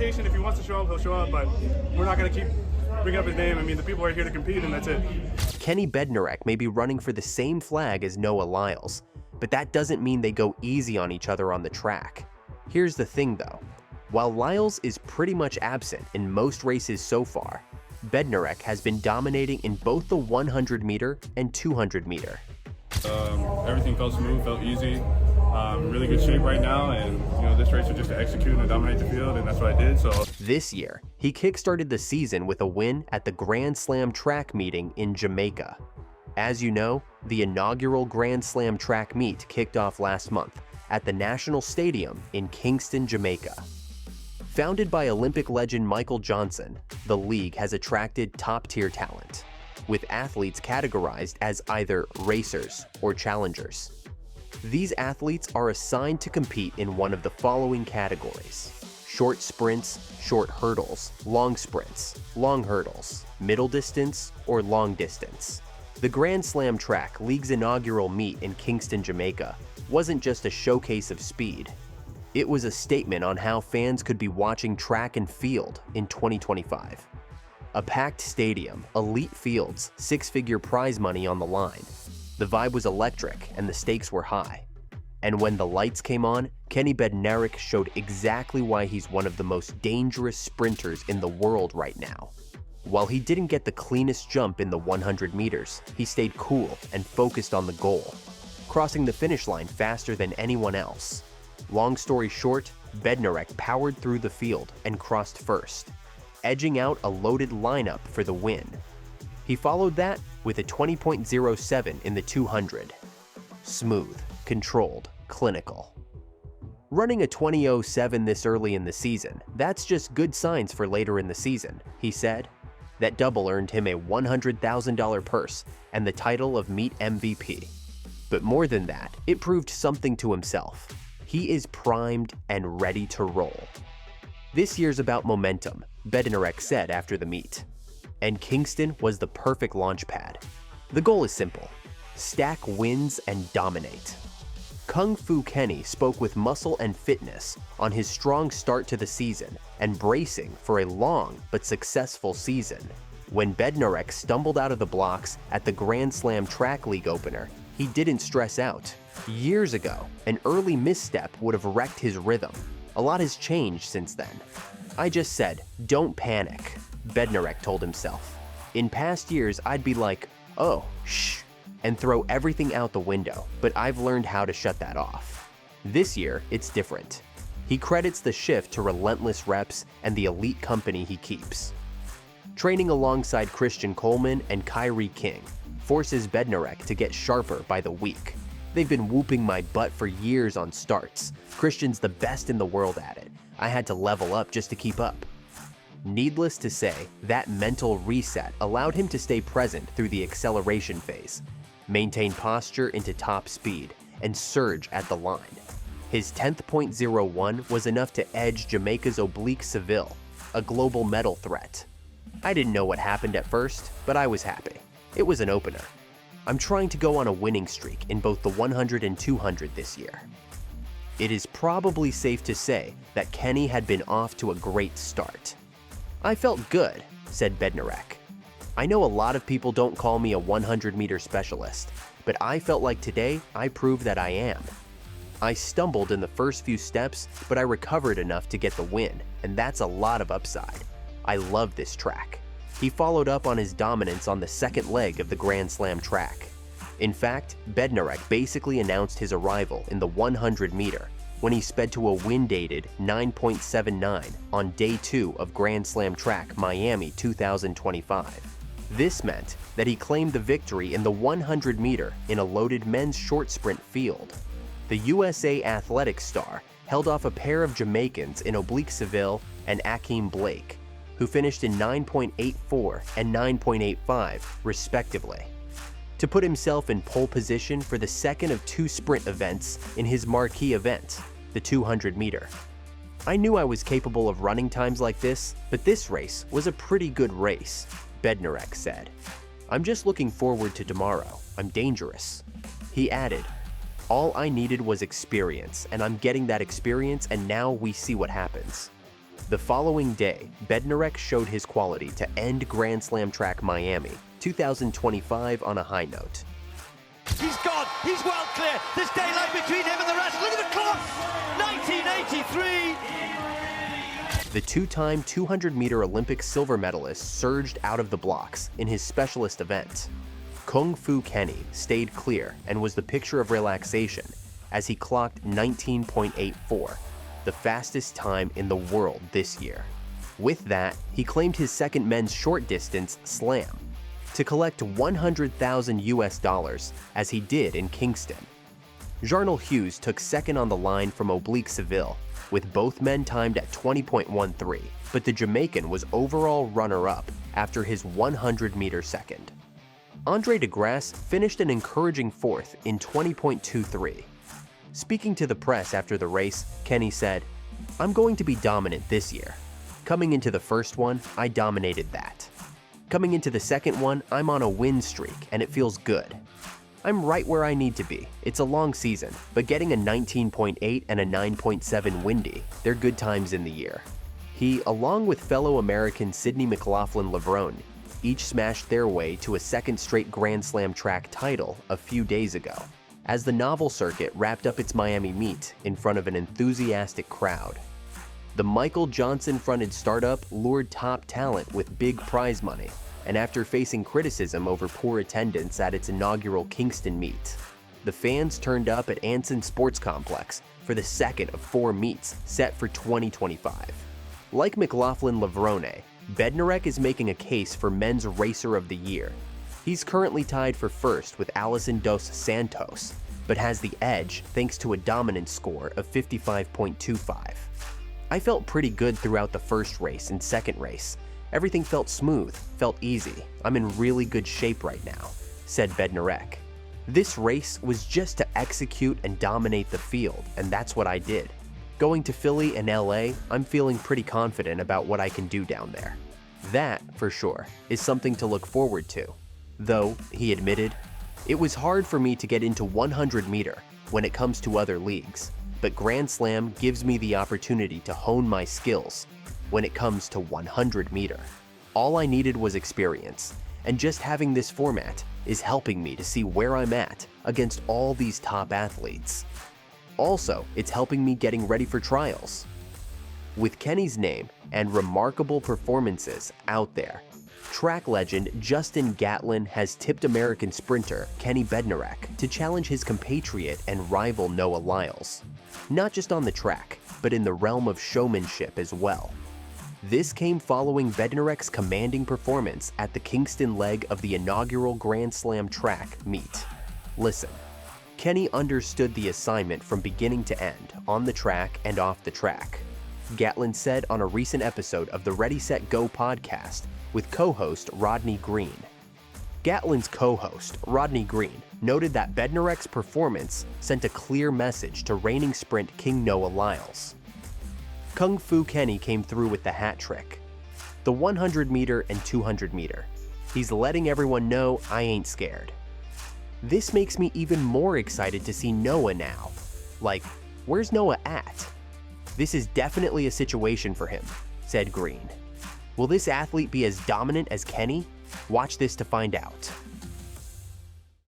qualification. If he wants to show up, he'll show up, but we're not going to keep bringing up his name. I mean, the people are here to compete, and that's it. Kenny Bednarek may be running for the same flag as Noah Lyles, but that doesn't mean they go easy on each other on the track. Here's the thing though, while Lyles is pretty much absent in most races so far, Bednarek has been dominating in both the 100 meter and 200 meter. Everything felt smooth, felt easy. Really good shape right now, and this race was just to execute and dominate the field, and that's what I did. So this year, he kickstarted the season with a win at the Grand Slam track meeting in Jamaica. As you know, the inaugural Grand Slam track meet kicked off last month at the National Stadium in Kingston, Jamaica. Founded by Olympic legend Michael Johnson, the league has attracted top-tier talent, with athletes categorized as either racers or challengers. These athletes are assigned to compete in one of the following categories: short sprints, short hurdles, long sprints, long hurdles, middle distance, or long distance. The Grand Slam Track League's inaugural meet in Kingston, Jamaica wasn't just a showcase of speed. It was a statement on how fans could be watching track and field in 2025. A packed stadium, elite fields, six-figure prize money on the line. The vibe was electric and the stakes were high. And when the lights came on, Kenny Bednarek showed exactly why he's one of the most dangerous sprinters in the world right now. While he didn't get the cleanest jump in the 100 meters, he stayed cool and focused on the goal, crossing the finish line faster than anyone else. Long story short, Bednarek powered through the field and crossed first, edging out a loaded lineup for the win. He followed that with a 20.07 in the 200. Smooth, controlled, clinical. Running a 20.07 this early in the season, that's just good signs for later in the season, he said. That double earned him a $100,000 purse and the title of meet MVP. But more than that, it proved something to himself. He is primed and ready to roll. This year's about momentum, Bednarek said after the meet. And Kingston was the perfect launch pad. The goal is simple: stack wins and dominate. Kung Fu Kenny spoke with muscle and fitness on his strong start to the season and bracing for a long but successful season. When Bednarek stumbled out of the blocks at the Grand Slam Track League opener, he didn't stress out. Years ago, an early misstep would have wrecked his rhythm. A lot has changed since then. I just said, don't panic, Bednarek told himself. In past years, I'd be like, oh, shh, and throw everything out the window, but I've learned how to shut that off. This year, it's different. He credits the shift to relentless reps and the elite company he keeps. Training alongside Christian Coleman and Kyrie King forces Bednarek to get sharper by the week. They've been whooping my butt for years on starts. Christian's the best in the world at it. I had to level up just to keep up. Needless to say, that mental reset allowed him to stay present through the acceleration phase, maintain posture into top speed, and surge at the line. His 10th.01 was enough to edge Jamaica's Oblique Seville, a global medal threat. I didn't know what happened at first, but I was happy. It was an opener. I'm trying to go on a winning streak in both the 100 and 200 this year. It is probably safe to say that Kenny had been off to a great start. I felt good, said Bednarek. I know a lot of people don't call me a 100-meter specialist, but I felt like today I proved that I am. I stumbled in the first few steps, but I recovered enough to get the win, and that's a lot of upside. I love this track. He followed up on his dominance on the second leg of the Grand Slam track. In fact, Bednarek basically announced his arrival in the 100-meter when he sped to a wind-aided 9.79 on Day 2 of Grand Slam Track Miami 2025. This meant that he claimed the victory in the 100-meter in a loaded men's short sprint field. The USA Athletics star held off a pair of Jamaicans in Oblique Seville and Akeem Blake, who finished in 9.84 and 9.85, respectively, to put himself in pole position for the second of two sprint events in his marquee event, the 200-meter. I knew I was capable of running times like this, but this race was a pretty good race, Bednarek said. I'm just looking forward to tomorrow. I'm dangerous. He added, all I needed was experience, and I'm getting that experience, and now we see what happens. The following day, Bednarek showed his quality to end Grand Slam Track Miami 2025 on a high note. He's gone. He's well clear. There's daylight between him and the rest. Look at the clock. 1983. The two-time 200-meter Olympic silver medalist surged out of the blocks in his specialist event. Kung Fu Kenny stayed clear and was the picture of relaxation as he clocked 19.84, the fastest time in the world this year. With that, he claimed his second men's short distance slam to collect $100,000 as he did in Kingston. Jarnell Hughes took second on the line from Oblique Seville, with both men timed at 20.13, but the Jamaican was overall runner-up after his 100-meter second. Andre de Grasse finished an encouraging fourth in 20.23. Speaking to the press after the race, Kenny said, "I'm going to be dominant this year. Coming into the first one, I dominated that. Coming into the second one, I'm on a win streak and it feels good. I'm right where I need to be. It's a long season, but getting a 19.8 and a 9.7 windy, they're good times in the year." He, along with fellow American Sydney McLaughlin-Levrone, each smashed their way to a second straight Grand Slam track title a few days ago, as the novel circuit wrapped up its Miami meet in front of an enthusiastic crowd. The Michael Johnson-fronted startup lured top talent with big prize money, and after facing criticism over poor attendance at its inaugural Kingston meet, the fans turned up at Anson Sports Complex for the second of 4 meets set for 2025. Like McLaughlin-Levrone, Bednarek is making a case for Men's Racer of the Year. He's currently tied for first with Alison dos Santos, but has the edge thanks to a dominance score of 55.25. "I felt pretty good throughout the first race and second race. Everything felt smooth, felt easy. I'm in really good shape right now," said Bednarek. "This race was just to execute and dominate the field, and that's what I did. Going to Philly and LA, I'm feeling pretty confident about what I can do down there. That, for sure, is something to look forward to." Though, he admitted, "It was hard for me to get into 100 meter when it comes to other leagues, but Grand Slam gives me the opportunity to hone my skills when it comes to 100 meter. All I needed was experience, and just having this format is helping me to see where I'm at against all these top athletes. Also, it's helping me getting ready for trials." With Kenny's name and remarkable performances out there, track legend Justin Gatlin has tipped American sprinter Kenny Bednarek to challenge his compatriot and rival Noah Lyles, not just on the track, but in the realm of showmanship as well. This came following Bednarek's commanding performance at the Kingston leg of the inaugural Grand Slam track meet. Listen, Kenny understood the assignment from beginning to end, on the track and off the track. Gatlin said on a recent episode of the Ready Set Go podcast with co-host Rodney Green. Gatlin's co-host, Rodney Green, noted that Bednarek's performance sent a clear message to reigning sprint king Noah Lyles. Kung Fu Kenny came through with the hat trick. The 100 meter and 200 meter. He's letting everyone know I ain't scared. This makes me even more excited to see Noah now. Like, where's Noah at? This is definitely a situation for him, said Green. Will this athlete be as dominant as Kenny? Watch this to find out.